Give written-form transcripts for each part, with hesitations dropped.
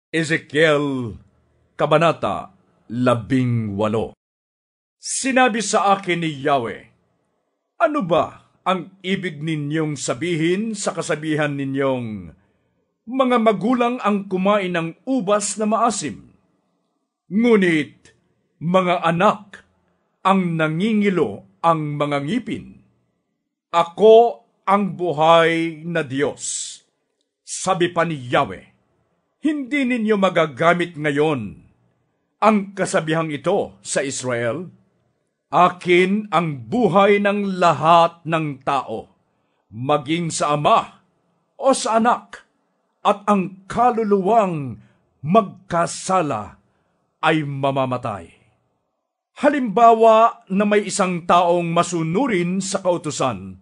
Ezekiel, Kabanata 18. Sinabi sa akin ni Yahweh, ano ba ang ibig ninyong sabihin sa kasabihan ninyong, mga magulang ang kumain ng ubas na maasim, ngunit mga anak ang nangingilo ang mga ngipin? Ako ang buhay na Diyos. Sabi pa ni Yahweh, hindi ninyo magagamit ngayon ang kasabihang ito sa Israel. Akin ang buhay ng lahat ng tao, maging sa ama o sa anak, at ang kaluluwang magkasala ay mamamatay. Halimbawa na may isang taong masunurin sa kautusan,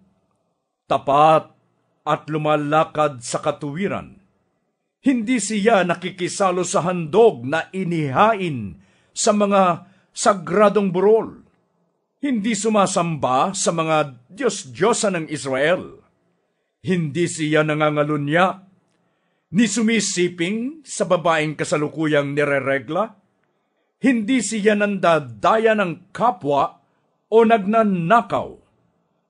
tapat at lumalakad sa katuwiran. Hindi siya nakikisalo sa handog na inihain sa mga sagradong burol. Hindi sumasamba sa mga Diyos-Diyosan ng Israel. Hindi siya nangangalunya, ni sumisiping sa babaeng kasalukuyang nireregla. Hindi siya nandadaya ng kapwa o nagnanakaw.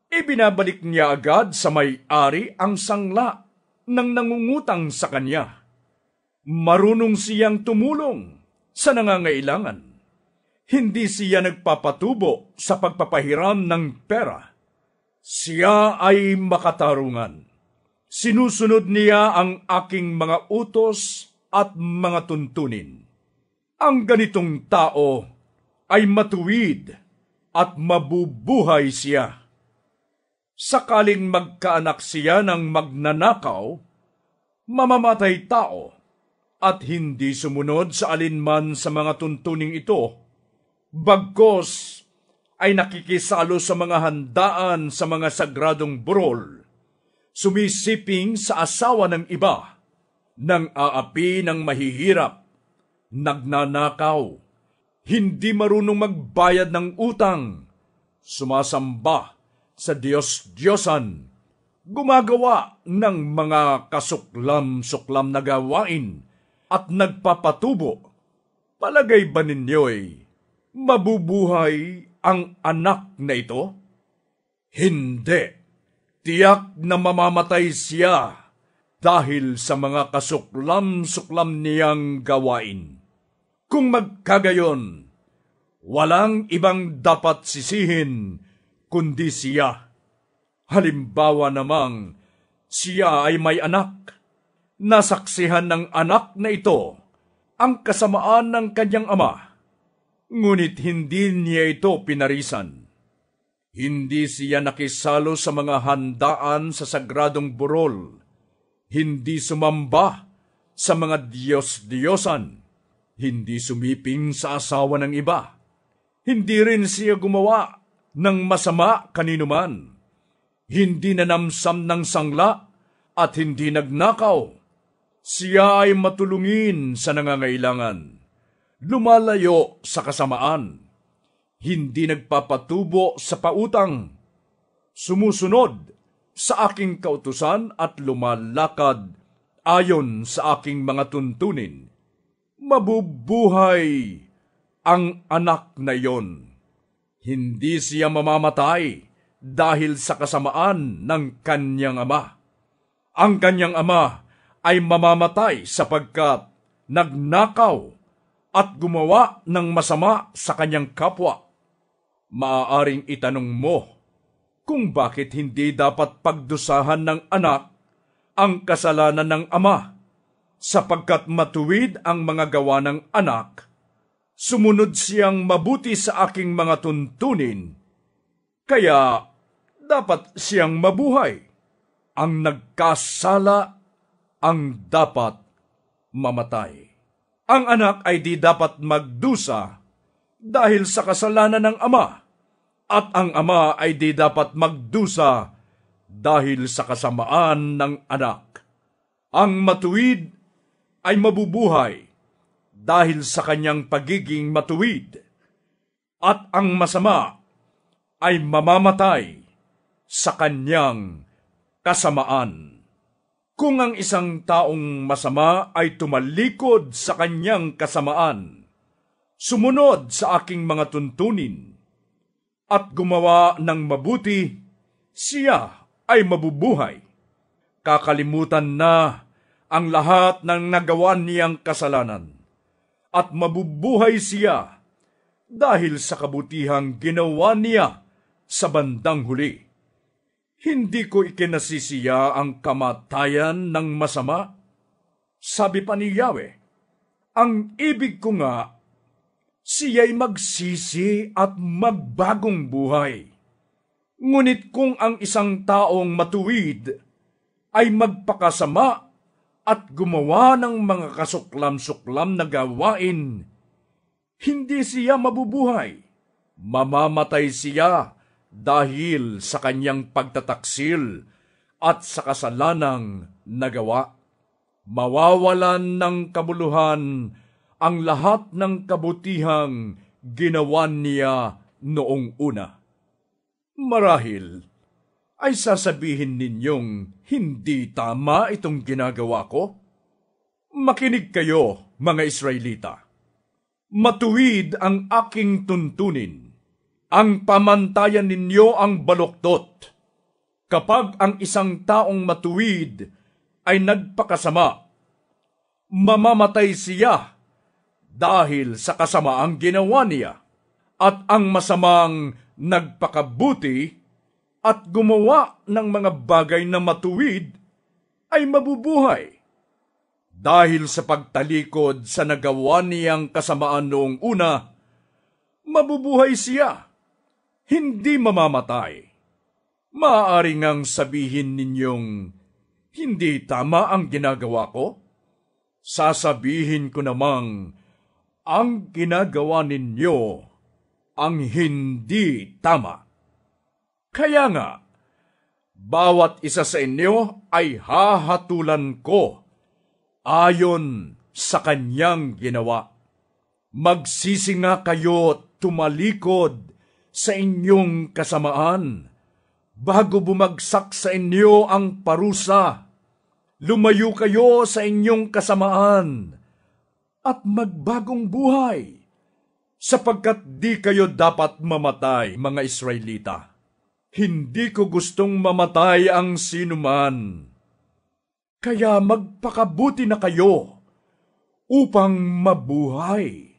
Ibinabalik niya agad sa may-ari ang sangla ng nangungutang sa kanya. Marunong siyang tumulong sa nangangailangan. Hindi siya nagpapatubo sa pagpapahiram ng pera. Siya ay makatarungan. Sinusunod niya ang aking mga utos at mga tuntunin. Ang ganitong tao ay matuwid at mabubuhay siya. Sakaling magkaanak siya ng magnanakaw, mamamatay tao, at hindi sumunod sa alinman sa mga tuntuning ito, bagkos ay nakikisalo sa mga handaan sa mga sagradong burol, sumisiping sa asawa ng iba, nang aapi ng mahihirap, nagnanakaw, hindi marunong magbayad ng utang, sumasamba sa Diyos-Diyosan, gumagawa ng mga kasuklam-suklam na gawain, at nagpapatubo. Palagay ba ninyo'y mabubuhay ang anak na ito? Hindi. Tiyak na mamamatay siya dahil sa mga kasuklam-suklam niyang gawain. Kung magkagayon, walang ibang dapat sisihin kundi siya. Halimbawa namang siya ay may anak. Nasaksihan ng anak na ito ang kasamaan ng kanyang ama, ngunit hindi niya ito pinarisan. Hindi siya nakisalo sa mga handaan sa sagradong burol, hindi sumamba sa mga Diyos-Diyosan, hindi sumiping sa asawa ng iba, hindi rin siya gumawa ng masama kaninuman, hindi nanamsam ng sangla at hindi nagnakaw. Siya ay matulungin sa nangangailangan, lumalayo sa kasamaan, hindi nagpapatubo sa pautang, sumusunod sa aking kautusan at lumalakad ayon sa aking mga tuntunin. Mabubuhay ang anak na iyon. Hindi siya mamamatay dahil sa kasamaan ng kanyang ama. Ang kanyang ama ay mamamatay sapagkat nagnakaw at gumawa ng masama sa kanyang kapwa. Maaaring itanong mo kung bakit hindi dapat pagdusahan ng anak ang kasalanan ng ama, sapagkat matuwid ang mga gawa ng anak, sumunod siyang mabuti sa aking mga tuntunin, kaya dapat siyang mabuhay. Ang nagkasala ang dapat mamatay. Ang anak ay di dapat magdusa dahil sa kasalanan ng ama, at ang ama ay di dapat magdusa dahil sa kasamaan ng anak. Ang matuwid ay mabubuhay dahil sa kanyang pagiging matuwid, at ang masama ay mamamatay sa kanyang kasamaan. Kung ang isang taong masama ay tumalikod sa kanyang kasamaan, sumunod sa aking mga tuntunin, at gumawa ng mabuti, siya ay mabubuhay. Kakalimutan na ang lahat ng nagawa niyang kasalanan, at mabubuhay siya dahil sa kabutihang ginawa niya sa bandang huli. Hindi ko ikinasisiya ang kamatayan ng masama. Sabi pa ni Yahweh, ang ibig ko nga, siya'y magsisi at magbagong buhay. Ngunit kung ang isang taong matuwid ay magpakasama at gumawa ng mga kasuklam-suklam na gawain, hindi siya mabubuhay. Mamamatay siya dahil sa kanyang pagtataksil at sa kasalanang nagawa. Mawawalan ng kabuluhan ang lahat ng kabutihang ginawa niya noong una. Marahil ay sasabihin ninyong hindi tama itong ginagawa ko? Makinig kayo, mga Israelita. Matuwid ang aking tuntunin. Ang pamantayan ninyo ang baluktot. Kapag ang isang taong matuwid ay nagpakasama, mamamatay siya dahil sa kasamaang ginawa niya, at ang masamang nagpakabuti at gumawa ng mga bagay na matuwid ay mabubuhay. Dahil sa pagtalikod sa nagawa niyang kasamaan noong una, mabubuhay siya, hindi mamamatay. Maaari ngang sabihin ninyong, hindi tama ang ginagawa ko? Sasabihin ko namang, ang ginagawa ninyo ang hindi tama. Kaya nga, bawat isa sa inyo ay hahatulan ko ayon sa kanyang ginawa. Magsisi nga kayo tumalikod sa inyong kasamaan, bago bumagsak sa inyo ang parusa. Lumayo kayo sa inyong kasamaan, at magbagong buhay, sapagkat di kayo dapat mamatay, mga Israelita. Hindi ko gustong mamatay ang sinuman. Kaya magpakabuti na kayo upang mabuhay.